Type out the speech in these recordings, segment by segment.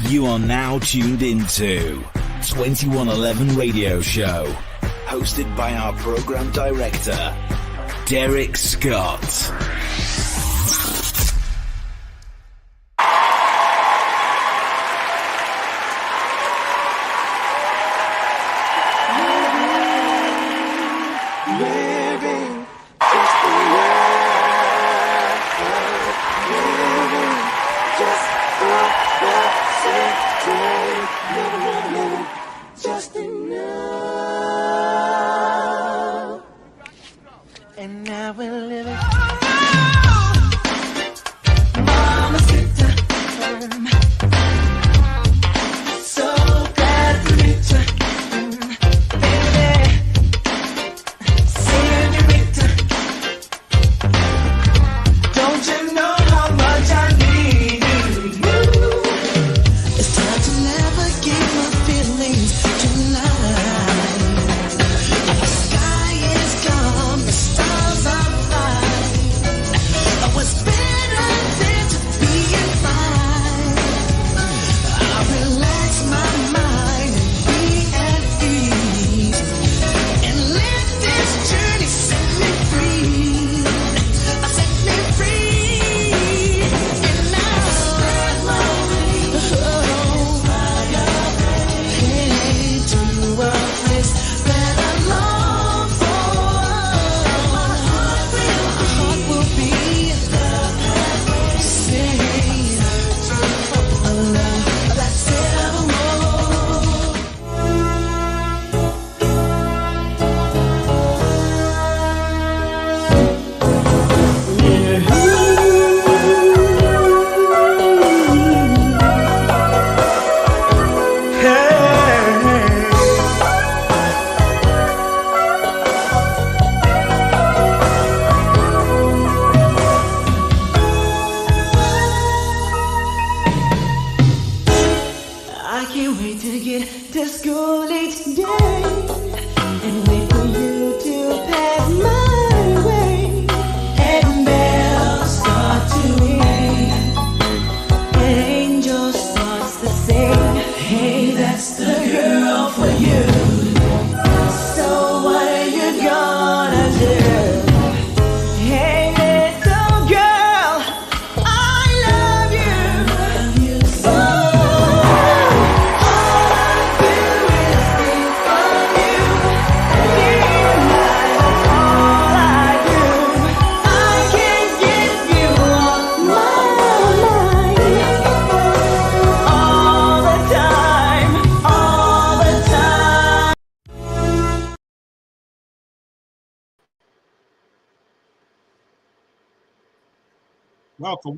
You are now tuned into 2111 Radio Show, hosted by our program director, Derrick Scott.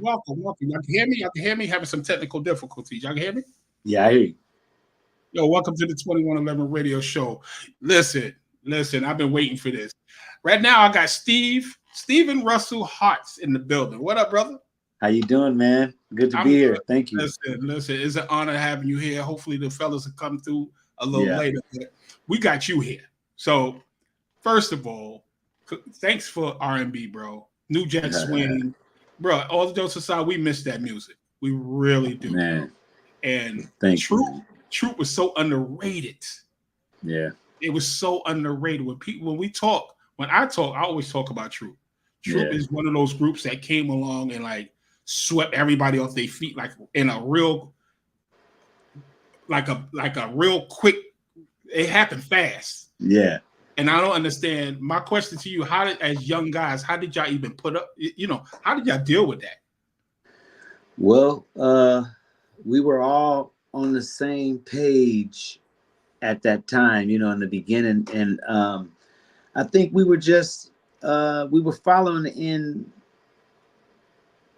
Welcome. Y'all can hear me? Y'all can hear me? Having some technical difficulties. Y'all can hear me? Yeah, I hear you. Yo, welcome to the 2111 Radio Show. Listen. I've been waiting for this. Right now, I got Stephen Russell Hartz in the building. What up, brother? How you doing, man? Good to be here. Thank you. Listen. It's an honor having you here. Hopefully, the fellas will come through a little later. But we got you here. So, first of all, thanks for R&B, bro. New Jack Swing. Bro, all the jokes aside, we miss that music. We really do. Man. And Troop was so underrated. Yeah. It was so underrated. When I talk, I always talk about Troop. Troop is one of those groups that came along and like swept everybody off their feet, like in a real, like a real quick, it happened fast. Yeah. And I don't understand. My question to you, as young guys, how did y'all even put up, how did y'all deal with that? Well, we were all on the same page at that time, in the beginning. And I think we were just, we were following in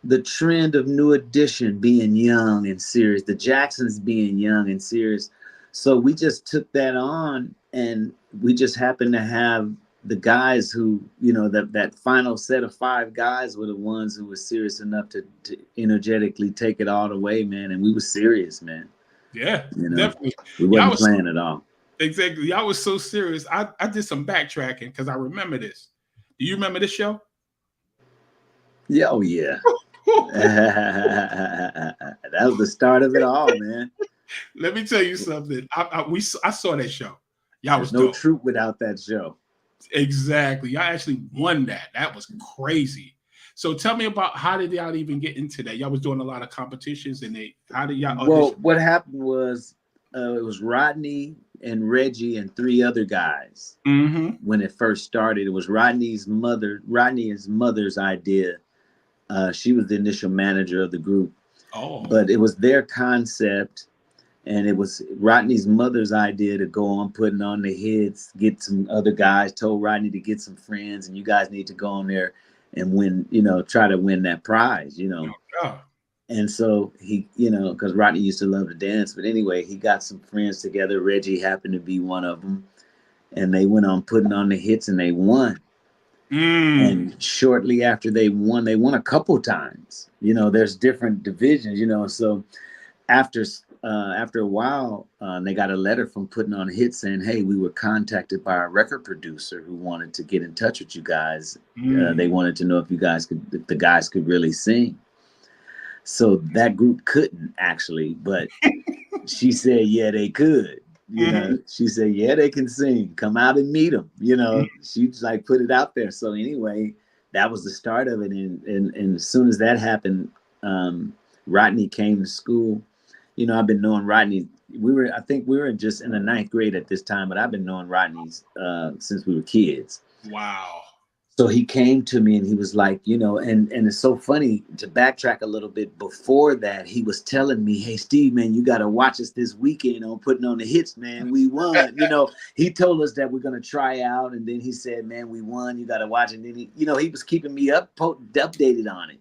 the trend of New Edition being young and serious, the Jacksons being young and serious. So we just took that on, and we just happened to have the guys who, that final set of 5 guys were the ones who were serious enough to energetically take it all the way, man. And we were serious, man. Yeah, definitely. We wasn't playing at all. Exactly. Y'all was so serious. I did some backtracking because I remember this. Do you remember this show? Yeah, oh yeah. That was the start of it all, man. Let me tell you something. I saw that show. Y'all was no dope. troop without that show. Exactly. Y'all actually won that. That was crazy. So tell me about how did y'all even get into that? Y'all was doing a lot of competitions, and how did y'all audition? Well, what happened was it was Rodney and Reggie and 3 other guys. When it first started, it was Rodney's mother's idea. She was the initial manager of the group. Oh. But it was their concept. And it was Rodney's mother's idea to go on putting on the hits, get some other guys, told Rodney to get some friends, and you guys need to go on there and win, try to win that prize, Yeah. And so he, because Rodney used to love to dance. But anyway, he got some friends together. Reggie happened to be one of them. And they went on putting on the hits and they won. And shortly after they won a couple times. There's different divisions, so after a while, they got a letter from putting on hits saying, hey, we were contacted by a record producer who wanted to get in touch with you guys. They wanted to know if the guys could really sing. So that group couldn't actually, but she said, yeah, they could. She said, yeah, they can sing. Come out and meet them. She like put it out there. So anyway, that was the start of it. And as soon as that happened, Rodney came to school. I've been knowing Rodney. I think we were just in the 9th grade at this time, but I've been knowing Rodney since we were kids. Wow. So he came to me and he was like, and it's so funny to backtrack a little bit. Before that, he was telling me, hey, Steve, man, you got to watch us this weekend on putting on the hits, man. We won. He told us that we're going to try out. And then he said, man, we won. You got to watch it. And then he was keeping me updated on it.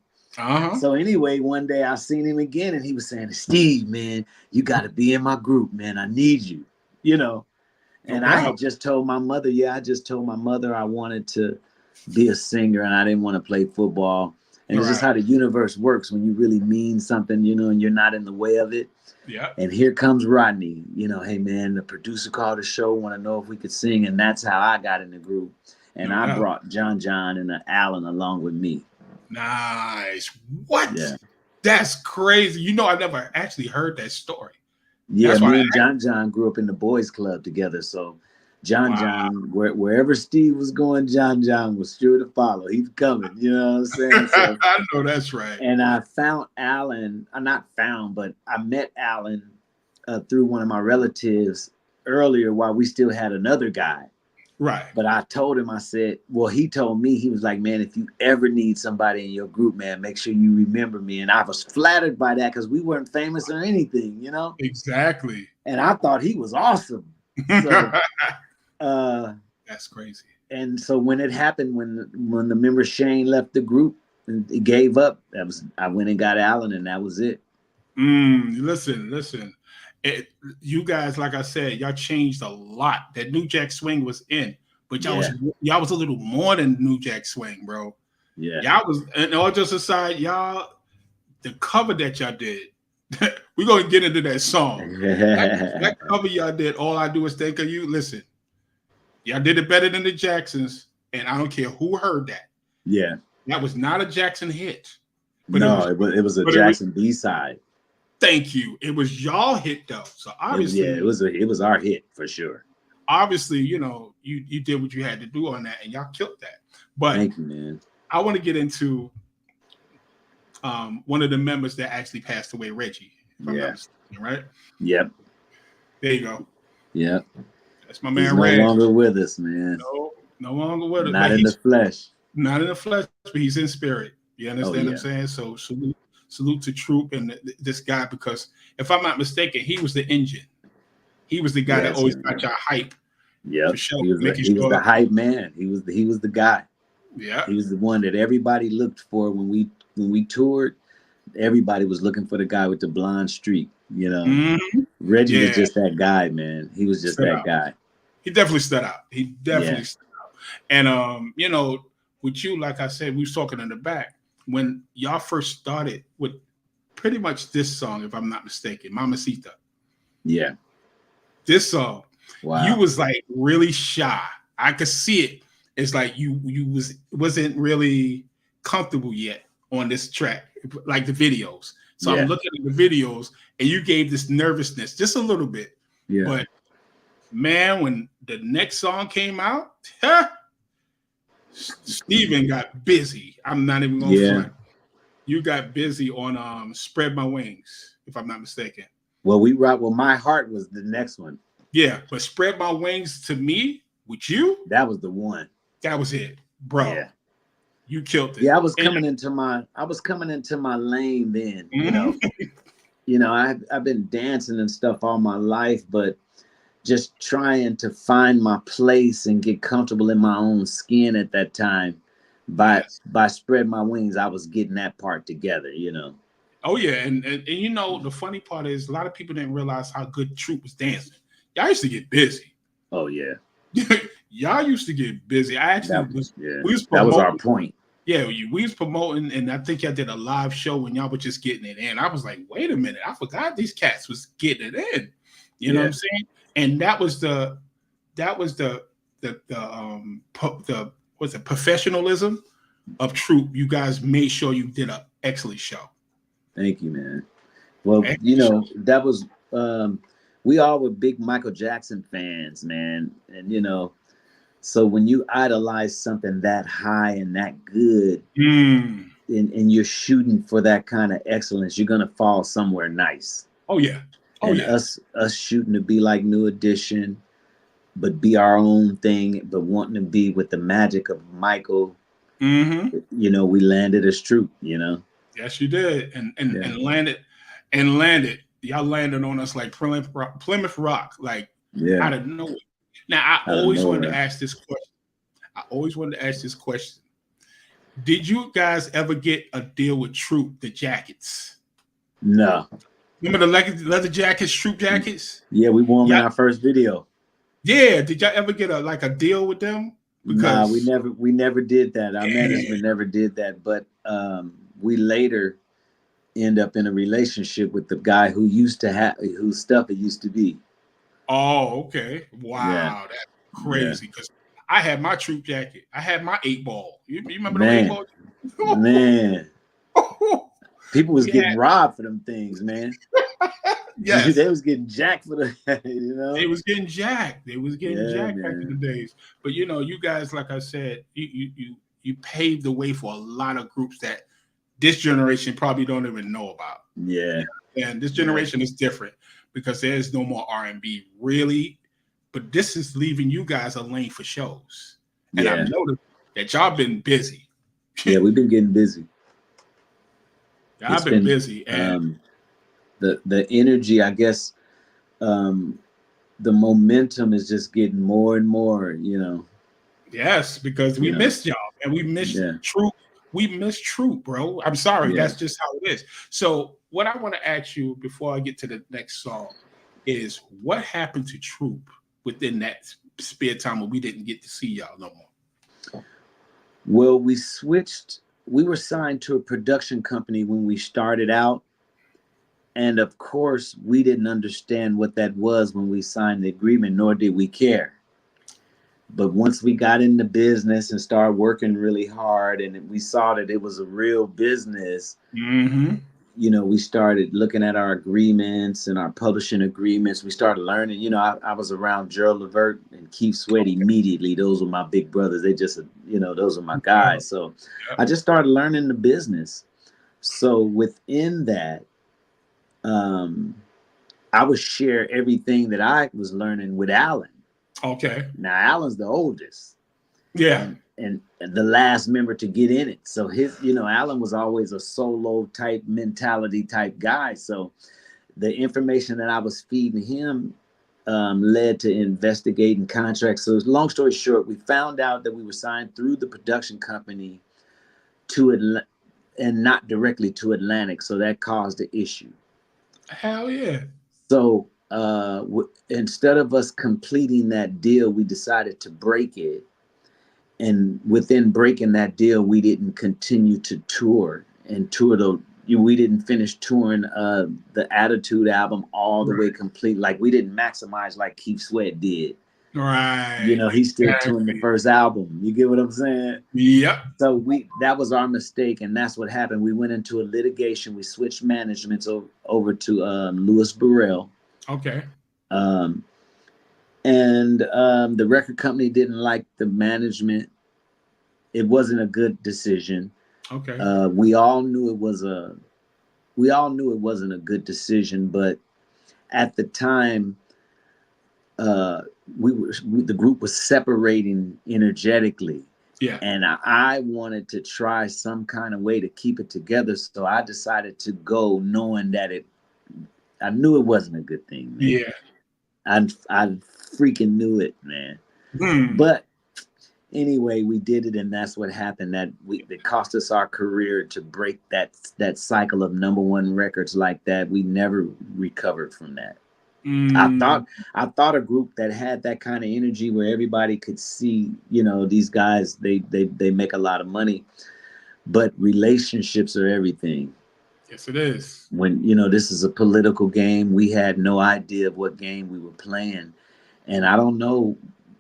So anyway, one day I seen him again and he was saying, Steve, man, you got to be in my group, man. I need you, And I had just told my mother, I wanted to be a singer and I didn't want to play football. And it's just how the universe works when you really mean something, and you're not in the way of it. Yeah. And here comes Rodney, hey, man, the producer called the show, want to know if we could sing. And that's how I got in the group. And I brought John and Alan along with me. Nice. What? Yeah. That's crazy. I've never actually heard that story. Yeah, me and John grew up in the boys club together. So John, wherever Steve was going, John was sure to follow. He's coming, you know what I'm saying? So, I know that's right. And I found Alan, but I met Alan through one of my relatives earlier while we still had another guy. Right. But I told him, he told me, he was like, man, if you ever need somebody in your group, man, make sure you remember me. And I was flattered by that because we weren't famous or anything, Exactly. And I thought he was awesome. So, that's crazy. And so when it happened, when the member Shane left the group and he gave up, I went and got Alan, and that was it. Listen. You guys, like I said, y'all changed a lot. That New Jack Swing was in, but y'all was a little more than New Jack Swing, bro. Yeah. Y'all was, and all just aside, the cover that y'all did, we're gonna get into that song. that cover y'all did, All I Do Is Think of You. Listen, y'all did it better than the Jacksons, and I don't care who heard that. Yeah. That was not a Jackson hit. But it was a Jackson B-side. Thank you. It was y'all hit though. So obviously, it was our hit for sure. Obviously, you did what you had to do on that, and y'all killed that. But thank you, man. I want to get into one of the members that actually passed away, Reggie. If I'm not mistaken, right? Yep. There you go. Yep. That's my man. He's Reg. No longer with us, man. No longer with us. Not in the flesh. Not in the flesh, but he's in spirit. You understand what I'm saying? So salute to Troop and this guy, because if I'm not mistaken, he was the engine. He was the guy that always got your hype. Yeah, he was the hype man. He was the guy. Yeah, he was the one that everybody looked for when we toured. Everybody was looking for the guy with the blonde streak. Reggie was just that guy, man. He was just that guy. He definitely stood out. Stood out. And with you, like I said, we was talking in the back when y'all first started with pretty much this song, if I'm not mistaken, Mamacita. Yeah. This song. Wow. You was like really shy. I could see it. It's like you wasn't really comfortable yet on this track, like the videos. So Yeah. I'm looking at the videos, and you gave this nervousness just a little bit. Yeah. But man, when the next song came out, Steven got busy. I'm not even gonna front. You got busy on Spread My Wings, if I'm not mistaken. Well, My Heart was the next one. Yeah, but Spread My Wings to me with you, that was the one. That was it, bro. Yeah. You killed it. Yeah, I was coming into my lane then, you know. I've been dancing and stuff all my life, but just trying to find my place and get comfortable in my own skin at that time. By Spread My Wings, I was getting that part together, Oh yeah, and the funny part is a lot of people didn't realize how good Troop was dancing. Y'all used to get busy. Oh yeah. Y'all used to get busy. I actually that was our point. Yeah, we was promoting, and I think y'all did a live show when y'all were just getting it in. I was like, wait a minute, I forgot these cats was getting it in. You know what I'm saying? And that was the professionalism of Troop. You guys made sure you did an excellent show. Thank you, man. Well, that was we all were big Michael Jackson fans, man. And so when you idolize something that high and that good, and you're shooting for that kind of excellence, you're gonna fall somewhere nice. Oh yeah. Us shooting to be like New Edition, but be our own thing, but wanting to be with the magic of Michael. We landed as Troop. Yes, you did, and landed. Y'all landed on us like Plymouth Rock, like out of nowhere. Now, I always wanted to ask this question. Did you guys ever get a deal with Troop, the jackets? No. Remember the leather jackets, Troop jackets? Yeah, we wore them in our first video. Yeah, did y'all ever get a deal with them? Nah, we never did that. Our management never did that, but we later end up in a relationship with the guy who used to have whose stuff it used to be. Oh, okay. Wow, that's crazy. Because I had my Troop jacket. I had my 8-ball. You remember the 8-ball? Man. People was getting robbed for them things, man. Yes. They was getting jacked for the, They was getting jacked. They was getting jacked back in the days. But you guys, like I said, you paved the way for a lot of groups that this generation probably don't even know about. Yeah. And this generation is different because there's no more R&B really. But this is leaving you guys a lane for shows. And I've noticed that y'all been busy. Yeah, we've been getting busy. I've been busy. And the energy, I guess, the momentum is just getting more and more, Yes, because we missed y'all and we missed Troop. We missed Troop, bro. I'm sorry. That's just how it is. So what I want to ask you before I get to the next song is what happened to Troop within that spare time when we didn't get to see y'all no more? Well, we switched. We were signed to a production company when we started out. And of course, we didn't understand what that was when we signed the agreement, nor did we care. But once we got into business and started working really hard and we saw that it was a real business, we started looking at our agreements and our publishing agreements. We started learning, I was around Gerald Levert and Keith Sweat immediately. Those were my big brothers. They just, those are my guys. So I just started learning the business. So within that, I would share everything that I was learning with Alan. Okay. Now Alan's the oldest. Yeah. And the last member to get in it. So Alan was always a solo type mentality type guy. So the information that I was feeding him led to investigating contracts. So long story short, we found out that we were signed through the production company and not directly to Atlantic. So that caused the issue. Hell yeah. So instead of us completing that deal, we decided to break it. And within breaking that deal, we didn't continue to tour we didn't finish touring the Attitude album all the way complete. Like we didn't maximize like Keith Sweat did. Right. He's still touring the Exactly. first album. You get what I'm saying? Yep. So that was our mistake, and that's what happened. We went into a litigation. We switched managements over to Louis Burrell. Okay. And the record company didn't like the management. It wasn't a good decision. Okay. We all knew it wasn't a good decision, but at the time, the group was separating energetically. Yeah. And I wanted to try some kind of way to keep it together. So I decided to go knowing that I knew it wasn't a good thing, man. Yeah. I freaking knew it, man. But anyway, we did it, and that's what happened. It cost us our career to break that cycle of #1 records like that. We never recovered from that. I thought a group that had that kind of energy where everybody could see, these guys, they make a lot of money, but relationships are everything. Yes, it is. When, this is a political game, we had no idea of what game we were playing. And I don't know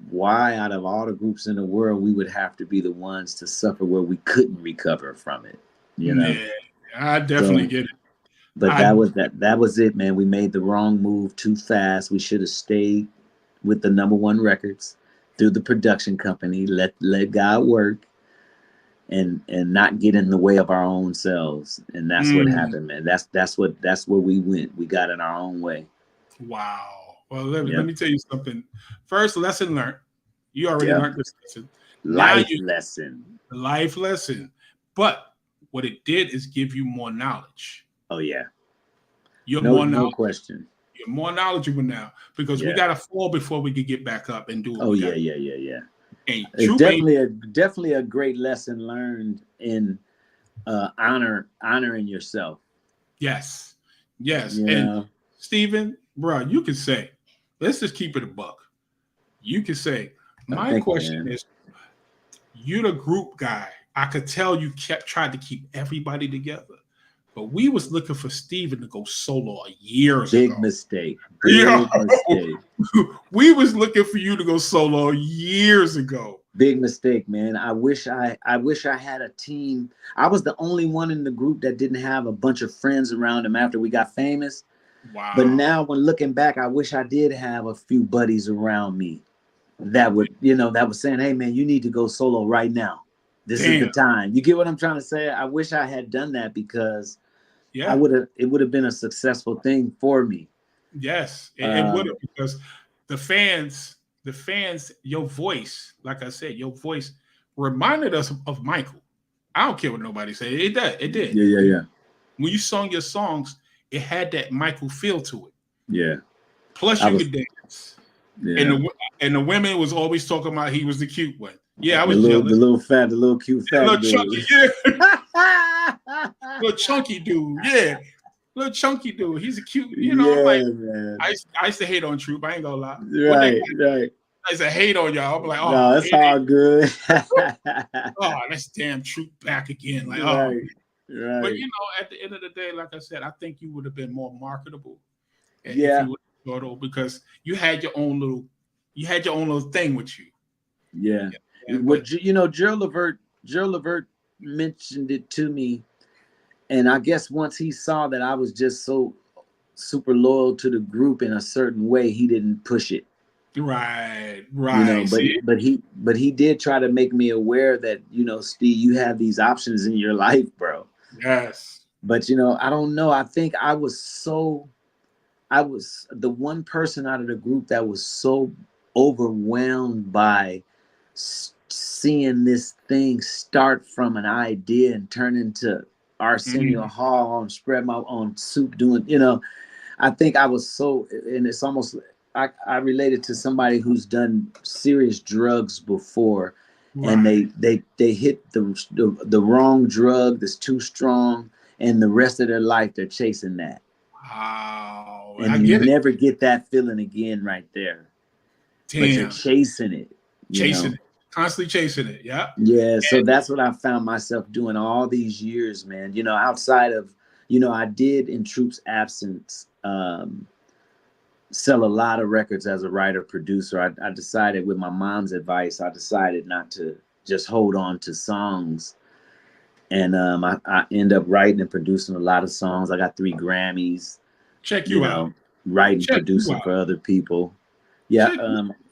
why out of all the groups in the world, we would have to be the ones to suffer where we couldn't recover from it. Yeah, I definitely get it. But that was it, man. We made the wrong move too fast. We should have stayed with the #1 records through the production company, let God work, and not get in the way of our own selves. And that's what happened, man. That's where we went. We got in our own way. Wow. Well, let me tell you something. First, lesson learned. You already learned this lesson. Life lesson. But what it did is give you more knowledge. Oh yeah. No question. You're more knowledgeable now because we got to fall before we could get back up and do it. Oh yeah. And it's definitely a great lesson learned in honoring yourself. Yes. And Steven, bro, you can say, let's just keep it a buck. You can say, my question is, you're the group guy. I could tell you tried to keep everybody together. But we was looking for Steven to go solo years ago. Big mistake. We was looking for you to go solo years ago. Big mistake, man. I wish I had a team. I was the only one in the group that didn't have a bunch of friends around him after we got famous. Wow. But now when looking back, I wish I did have a few buddies around me that would, that was saying, hey man, you need to go solo right now. This is the time. You get what I'm trying to say? I wish I had done that because it would have been a successful thing for me. Yes, it would have, because the fans, your voice, like I said, your voice reminded us of Michael. I don't care what nobody said. It did. Yeah. When you sung your songs, it had that Michael feel to it. Yeah. Plus you could dance. Yeah. And the women was always talking about he was the cute one. Yeah, I was jealous. The little cute fat little dude. Chunky, yeah. Little chunky dude, yeah. Little chunky dude. He's a cute, man. I used to hate on Troop. I ain't gonna lie. Right. I used to hate on y'all. I'm like, oh, no, it's all good. Oh, that's damn Troop back again. Like, right. But at the end of the day, like I said, I think you would have been more marketable. If you would, because you had your own little thing with you. Yeah. What Gerald Levert mentioned it to me, and I guess once he saw that I was just so super loyal to the group in a certain way, he didn't push it. Right. But he did try to make me aware that Steve, you have these options in your life, bro. Yes. But I don't know. I think I was the one person out of the group that was so overwhelmed by seeing this thing start from an idea and turn into Arsenio Hall on Spread My Own Soup doing, I think I was so, and it's almost, I related to somebody who's done serious drugs before, and they hit the wrong drug that's too strong, and the rest of their life they're chasing that. Wow. And you never get that feeling again right there. Damn. But you're chasing it. It. Constantly chasing it. Yeah. Yeah. So that's what I found myself doing all these years, man. Outside of, I did in Troop's absence, sell a lot of records as a writer producer. I decided, with my mom's advice, I decided not to just hold on to songs. And I end up writing and producing a lot of songs. I got 3 Grammys. Check you out. Writing, Check producing for other people. Yeah,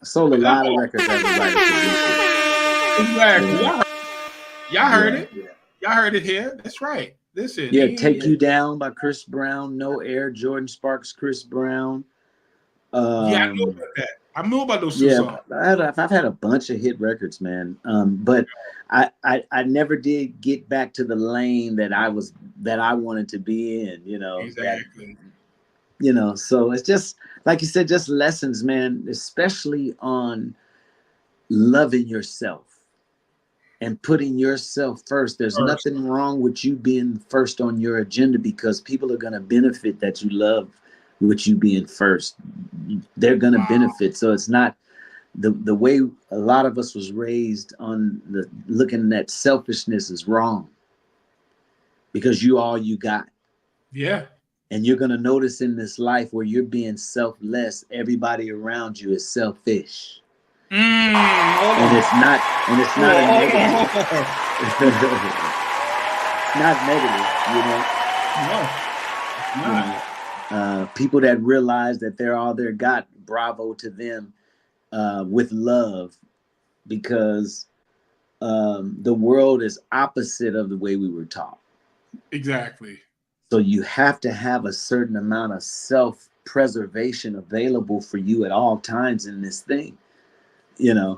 sold a lot of records as a writer producer. Exactly. Y'all heard it. Yeah. Y'all heard it here. That's right. Listen. Yeah, Take You Down by Chris Brown. No Air, Jordan Sparks, Chris Brown. Yeah, I know about that. I know about those 2 songs. I've had a bunch of hit records, man. But I never did get back to the lane that I wanted to be in. Exactly. So it's just like you said, just lessons, man. Especially on loving yourself and putting yourself first. There's nothing wrong with you being first on your agenda, because people are going to benefit that you love with you being first. They're going to benefit. So it's not the way a lot of us was raised on looking at selfishness is wrong, because you all you got. Yeah. And you're going to notice in this life where you're being selfless, everybody around you is selfish. And it's not a negative. Not negative, No. People that realize that they're all they got, bravo to them, with love, because the world is opposite of the way we were taught. Exactly. So you have to have a certain amount of self-preservation available for you at all times in this thing. Yeah.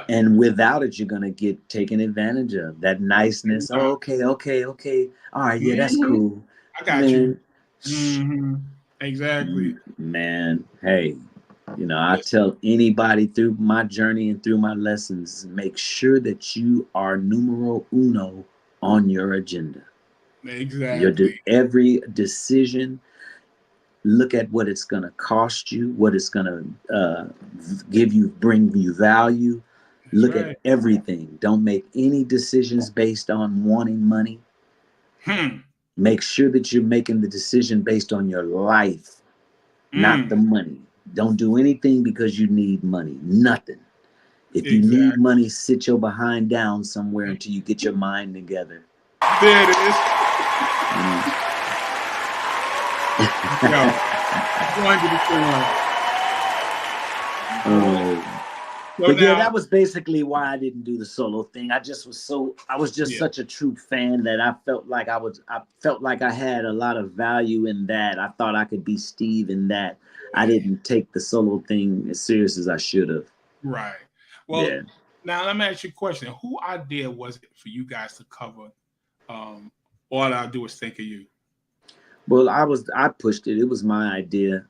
And without it, you're gonna get taken advantage of. That niceness. Oh, okay. All right, yeah, that's cool. I got you. Exactly. Man, hey, I tell anybody through my journey and through my lessons, make sure that you are numero uno on your agenda. Exactly. Every decision, look at what it's going to cost you, what it's going to bring you value. Look at everything. Don't make any decisions based on wanting money. Make sure that you're making the decision based on your life, not the money. Don't do anything because you need money. Nothing. If you need money, sit your behind down somewhere until you get your mind together. There it is. Yo, 100%. But yeah, that was basically why I didn't do the solo thing. I was just such a true fan that I felt like I had a lot of value in that. I thought I could be Steve in that. I didn't take the solo thing as serious as I should have. Right. Well, now let me ask you a question. Who idea was it for you guys to cover All I Do Is Think of You? Well, I pushed it. It was my idea.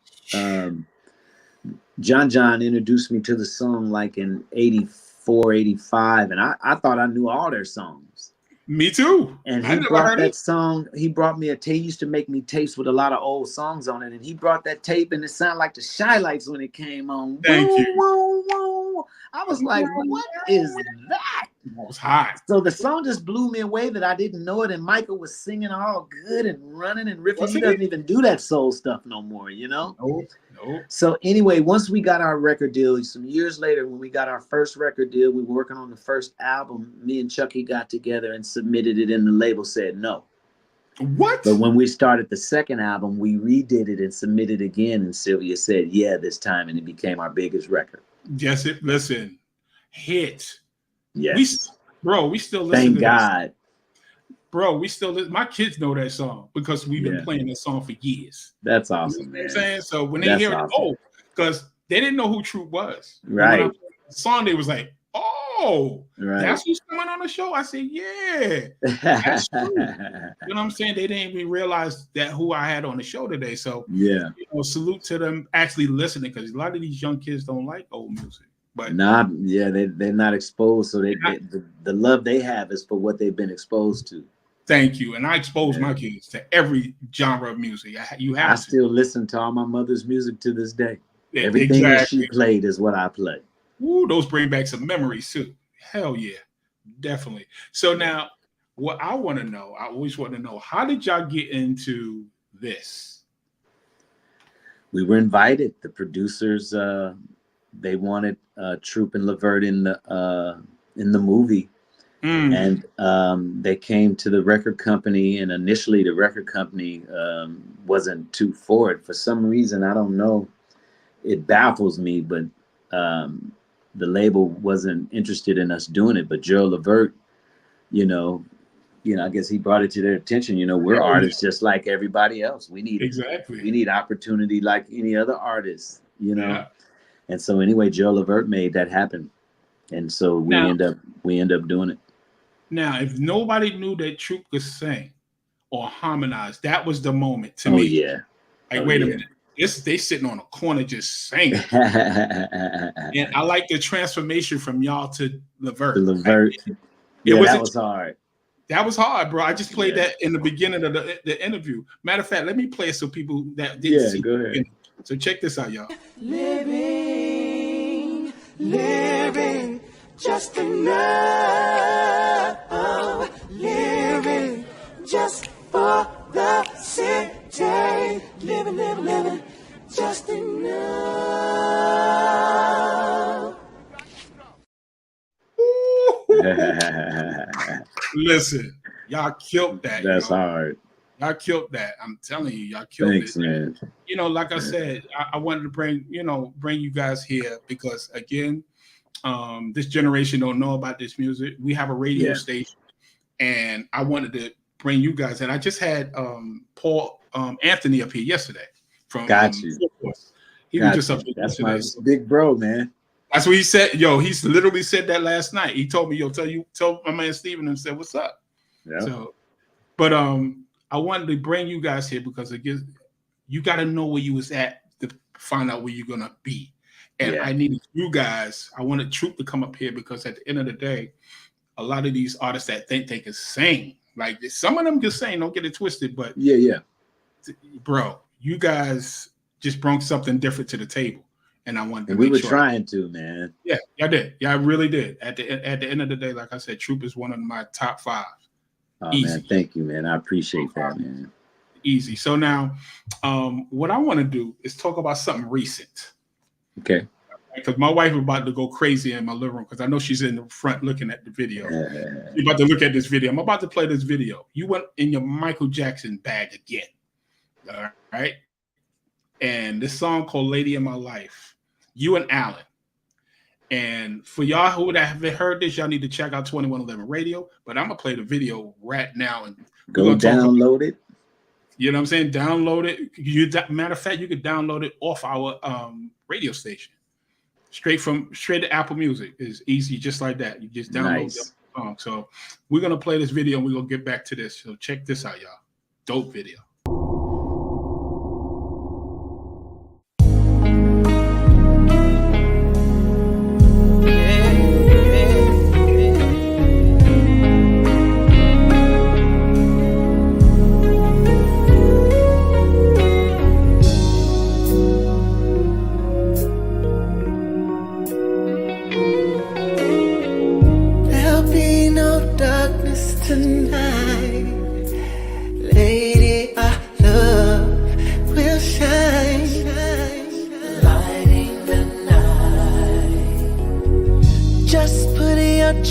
John introduced me to the song like in 84, 85, and I thought I knew all their songs. Me too. And he brought that song. He brought me a tape. He used to make me tapes with a lot of old songs on it, and he brought that tape, and it sounded like the Shy Lights when it came on. Thank you. Whoa. I was like, what is that? It was hot. So the song just blew me away that I didn't know it, and Michael was singing all good and running and riffing. He doesn't even do that soul stuff no more, No. So anyway, once we got our record deal, some years later, when we got our first record deal, we were working on the first album. Me and Chucky got together and submitted it, and the label said no. What? But when we started the second album, we redid it and submitted again, and Sylvia said yeah this time, and it became our biggest record. Yes, listen, hit. Yes. We still listen. Thank God. Bro, we still listen. My kids know that song because we've been playing that song for years. That's awesome, man. You know what I'm saying? So when they hear it, because they didn't know who Troop was. Right. The song, they was like, that's who's coming on the show. I said, yeah, that's true. You know what I'm saying? They didn't even realize that who I had on the show today. So salute to them actually listening, because a lot of these young kids don't like old music. But they're not exposed. So the love they have is for what they've been exposed to. Thank you. And I expose my kids to every genre of music. I still listen to all my mother's music to this day. Everything that she played is what I play. Ooh, those bring back some memories too. Hell yeah, definitely. So now, what I want to know, I always want to know, how did y'all get into this? we were invited. The producers, they wanted Troop and Levert in the movie. And they came to the record company, and initially the record company wasn't too for it. For some reason, I don't know, it baffles me, but the label wasn't interested in us doing it. But Joe Levert, I guess he brought it to their attention. We're artists just like everybody else. We need opportunity like any other artist, Yeah. And so anyway, Joe Levert made that happen. And so we end up doing it. Now, if nobody knew that Troop could sing or harmonize, that was the moment to me. Yeah. Like, wait a minute. They sitting on a corner just singing. And I like the transformation from y'all to Levert. That was hard. That was hard, bro. I just played that in the beginning of the interview. Matter of fact, let me play it so people that didn't see. Go ahead. So check this out, y'all. Living, just enough. Living just for the city. Living, just enough. Listen, y'all killed that. That's hard. Y'all killed that. I'm telling you, y'all killed it. Thanks, man. Like I said, I wanted to bring you guys here because again, this generation don't know about this music. We have a radio station, and I wanted to bring you guys. And I just had Paul Anthony up here yesterday from. Got you. He was just up here. That's yesterday. my big bro, man. That's what he said. Yo, he's literally said that last night. He told me, tell my man Steven and said, what's up? Yeah. So, but I wanted to bring you guys here because again, you got to know where you was at to find out where you're gonna be. And I needed you guys. I wanted Troop to come up here because at the end of the day, a lot of these artists that think they can sing, like some of them can sing. Don't get it twisted, but bro, you guys just brought something different to the table. And I wanted to we were trying to, man. Yeah, y'all did. Yeah, I really did. At the end of the day, like I said, Troop is one of my top 5. Oh, easy. Man, thank you, man. I appreciate that, man. Easy. So now, what I want to do is talk about something recent. Okay. Because my wife is about to go crazy in my living room because I know she's in the front looking at the video. You're about to look at this video. I'm about to play this video. You went in your Michael Jackson bag again. All right. And this song called Lady in My Life. You and Alan. And for y'all who haven't heard this, y'all need to check out 2111 Radio. But I'm going to play the video right now. And go download it. You know what I'm saying? Download it. Matter of fact, you can download it off our radio station. Straight to Apple Music. It's easy, just like that. You just download the song. So we're going to play this video and we're going to get back to this. So check this out, y'all. Dope video.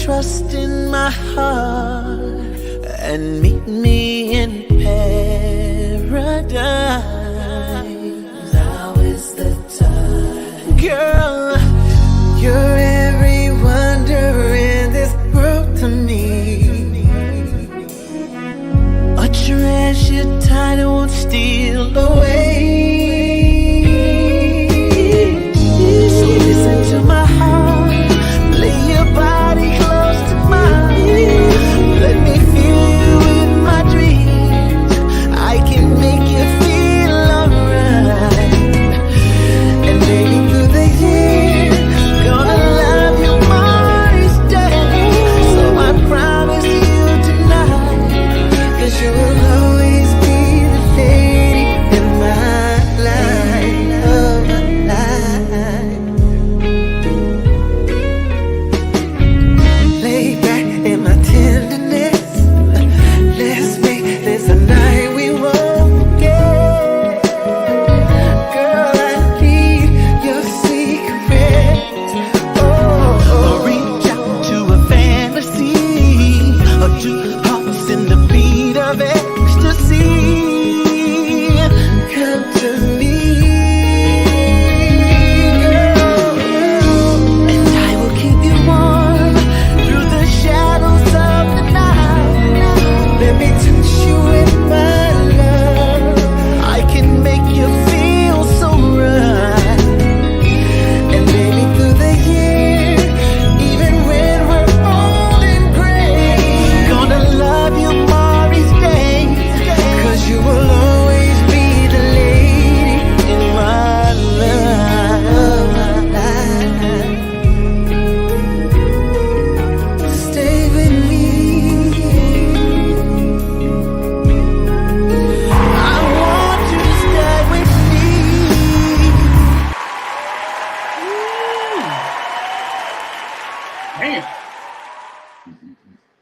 Trust in my heart and meet me in paradise. Now is the time, girl. You're every wonder in this world to me. A treasure tide won't steal away. So listen to my heart, lay your body close to mine. Let me fill you with my dreams. I can make you feel alright. And maybe through the years, gonna love you more each day. So I promise you tonight, 'cause you will always be the lady in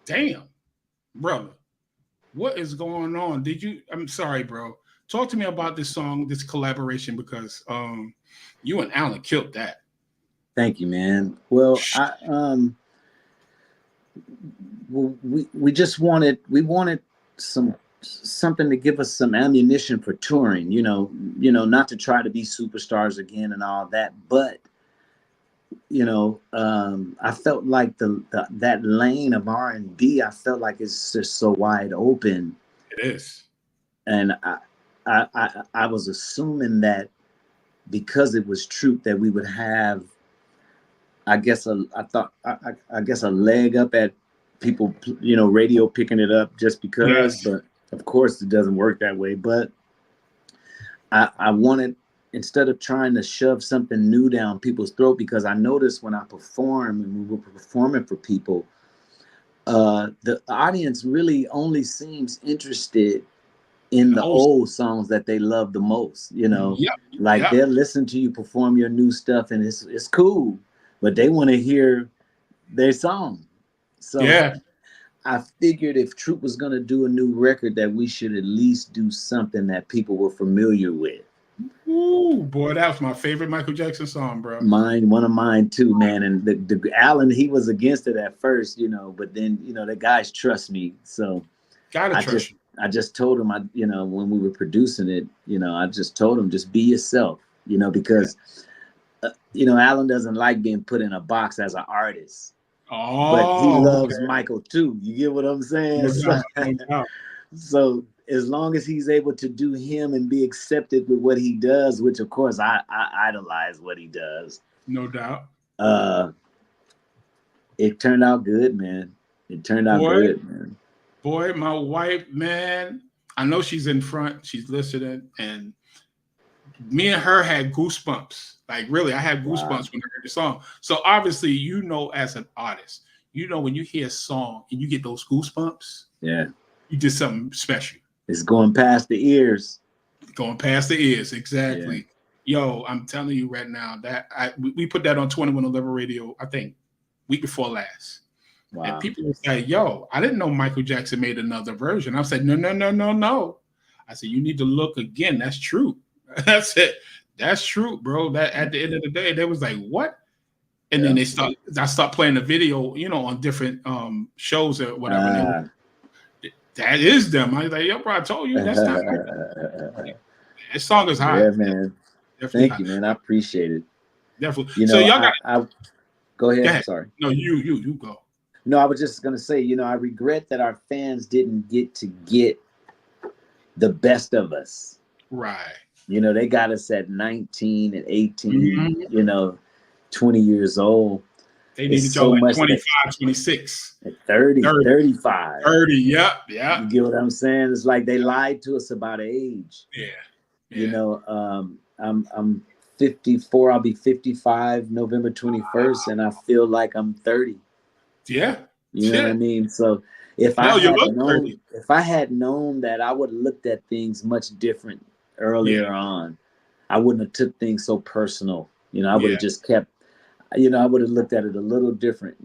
Damn, brother, what is going on? I'm sorry, bro. Talk to me about this song, this collaboration, because you and Alan killed that. Thank you, man. Well, we just wanted something to give us some ammunition for touring, you know, not to try to be superstars again and all that, but I felt like that lane of R&B, I felt like it's just so wide open. It is. And I was assuming that because it was truth that we would have, I guess a leg up at people, radio picking it up just because. Yes. But of course it doesn't work that way. But I wanted, instead of trying to shove something new down people's throat, because I noticed when I perform and we were performing for people, the audience really only seems interested in the old songs that they love the most, they'll listen to you perform your new stuff and it's cool, but they want to hear their song. So yeah. I figured if Troop was going to do a new record, that we should at least do something that people were familiar with. Ooh, boy, that was my favorite Michael Jackson song, bro. One of mine too, man. And the Alan, he was against it at first, but then, the guys trust me. So I just told him, when we were producing it, I just told him, just be yourself, because, Alan doesn't like being put in a box as an artist. Oh, but he loves Michael too. You get what I'm saying? So as long as he's able to do him and be accepted with what he does, which of course I idolize what he does. No doubt. It turned out good, man. It turned out good, man. Boy, my wife, man, I know she's in front. She's listening. And me and her had goosebumps. Like, really, I had goosebumps when I heard the song. So obviously, as an artist, when you hear a song and you get those goosebumps, yeah, you did something special. It's going past the ears. Going past the ears, exactly. Yeah. Yo, I'm telling you right now that we put that on 2111 Radio, I think, week before last. Wow. And people would say, yo, I didn't know Michael Jackson made another version. I said, no. I said, you need to look again. That's true. That's it. That's true, bro. That at the end of the day, they was like, what? And then I stopped playing the video, on different shows or whatever. That is them. I was like, yo, bro, I told you that's not right. This song is hot. Yeah, man. Thank you, man. I appreciate it. Definitely. So y'all got go ahead. I'm sorry. No, you go. No, I was just gonna say, I regret that our fans didn't get the best of us. Right. They got us at 19 and 18, 20 years old. They needed y'all at 25, 26. At 30, 35. 30, yeah. You get what I'm saying? It's like they lied to us about age. Yeah. I'm 54. I'll be 55 November 21st, and I feel like I'm 30. Yeah. You know what I mean? So if I had known that, I would have looked at things much different earlier on. I wouldn't have took things so personal. I would have just kept, I would have looked at it a little different,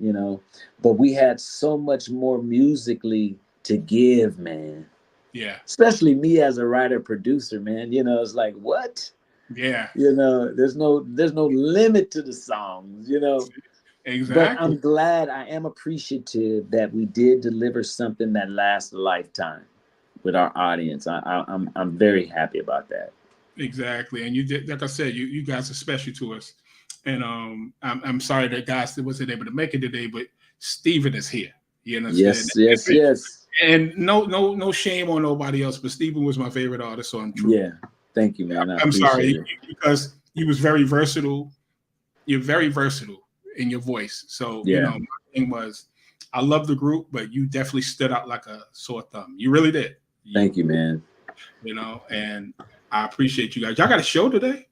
but we had so much more musically to give, man. Yeah. Especially me as a writer producer, man. It's like, what? Yeah. There's no limit to the songs, Exactly. But I'm glad, I am appreciative that we did deliver something that lasts a lifetime with our audience. I'm very happy about that. Exactly. And you did, like I said, you guys are special to us. And I'm sorry that guys wasn't able to make it today, but Steven is here. You understand? Yes. And no shame on nobody else, but Steven was my favorite artist, so I'm true. Yeah. Thank you, man. I'm sorry because he was very versatile. You're very versatile in your voice. So my thing was, I love the group, but you definitely stood out like a sore thumb. You really did. Thank you, man. And I appreciate you guys. Y'all got a show today?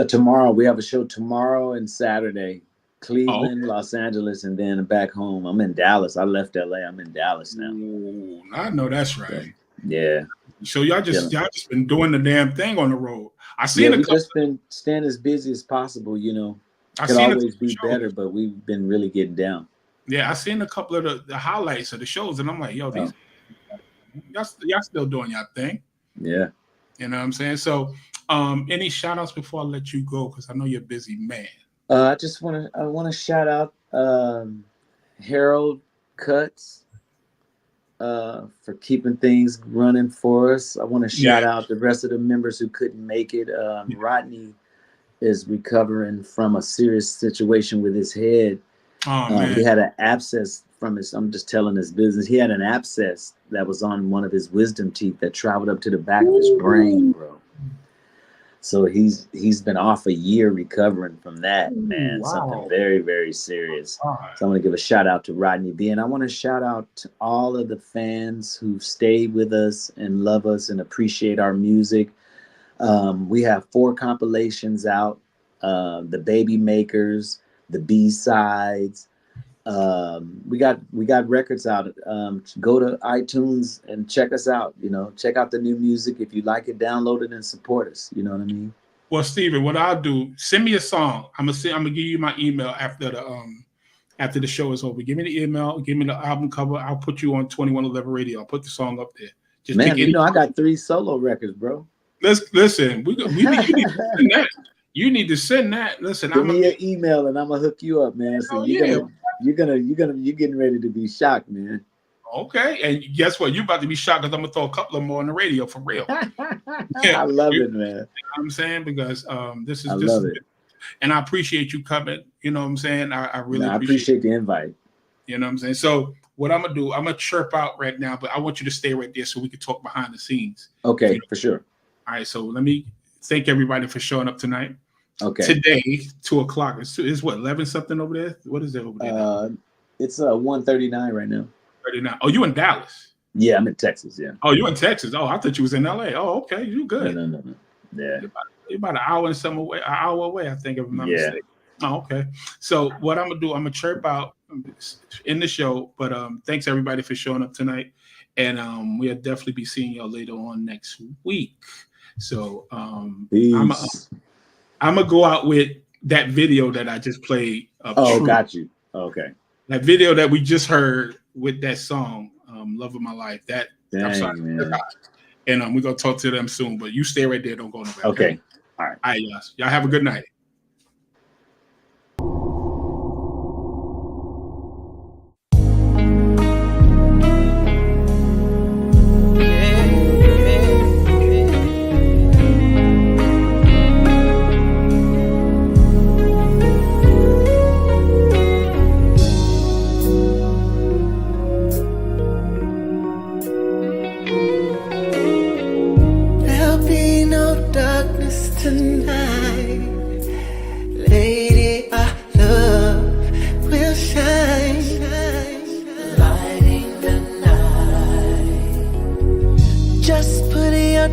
Tomorrow. We have a show tomorrow and Saturday. Cleveland, Los Angeles, and then back home. I'm in Dallas. I left LA. I'm in Dallas now. Ooh, I know that's right. Yeah. So y'all just been doing the damn thing on the road. I seen we've just been staying as busy as possible, Could always be better, but we've been really getting down. Yeah, I seen a couple of the highlights of the shows, and I'm like, yo, these y'all still doing y'all thing. Yeah. You know what I'm saying? So any shout outs before I let you go, because I know you're a busy man. I want to shout out Harold Cuts for keeping things running for us. I want to shout out the rest of the members who couldn't make it. Rodney is recovering from a serious situation with his head. He had an abscess from his, I'm just telling his business. He had an abscess that was on one of his wisdom teeth that traveled up to the back of his brain, bro. So he's been off a year recovering from that, man. Wow. Something very, very serious. So I want to give a shout out to Rodney B. And I want to shout out to all of the fans who stayed with us and love us and appreciate our music. We have 4 compilations out, the Baby Makers, the B-sides. We got records out. Go to iTunes and check us out. You know, check out the new music. If you like it, download it and support us. You know what I mean? Well, Steven, what I'll do, send me a song. I'm gonna give you my email after the show is over. Give me the email, give me the album cover. I'll put you on 2111 Radio. I'll put the song up there. Just man, you know I got 3 solo records, bro. Listen, you need to send that. You need to send that. Listen, give me your email and I'm gonna hook you up, man. So you're getting ready to be shocked, man. Okay, and guess what? You're about to be shocked because I'm gonna throw a couple of more on the radio for real. I love it, man. You know what I'm saying? Because this is love it. And I appreciate you coming. You know what I'm saying? I really appreciate the invite. You know what I'm saying? So what I'm gonna do, I'm gonna chirp out right now, but I want you to stay right there so we can talk behind the scenes. Okay, for sure. All right, so let me thank everybody for showing up tonight. Okay. Today, 2:00. It's what, 11 something over there? What is it over there? It's 1:39 right now. 39. Oh, you in Dallas? Yeah, I'm in Texas. Yeah. Oh, you in Texas? Oh, I thought you was in LA. Oh, okay, you good? No. Yeah. You're about an hour and some away. An hour away, I think, if I'm not mistaken. Oh, okay. So what I'm gonna do? I'm gonna chirp out in the show. But thanks everybody for showing up tonight, and we'll definitely be seeing y'all later on next week. So I'm gonna go out with that video that I just played. True. Got you. Okay. That video that we just heard with that song, "Love of My Life." I'm sorry, man. And we're gonna talk to them soon. But you stay right there. Don't go nowhere. Okay. All right. All right, guys. Y'all have a good night.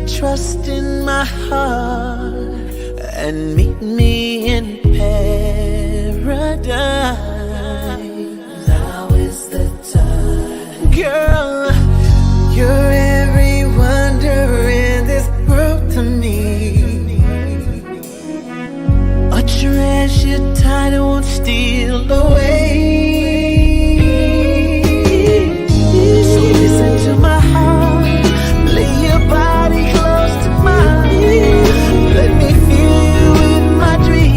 Trust in my heart and meet me in paradise. Now is the time, girl.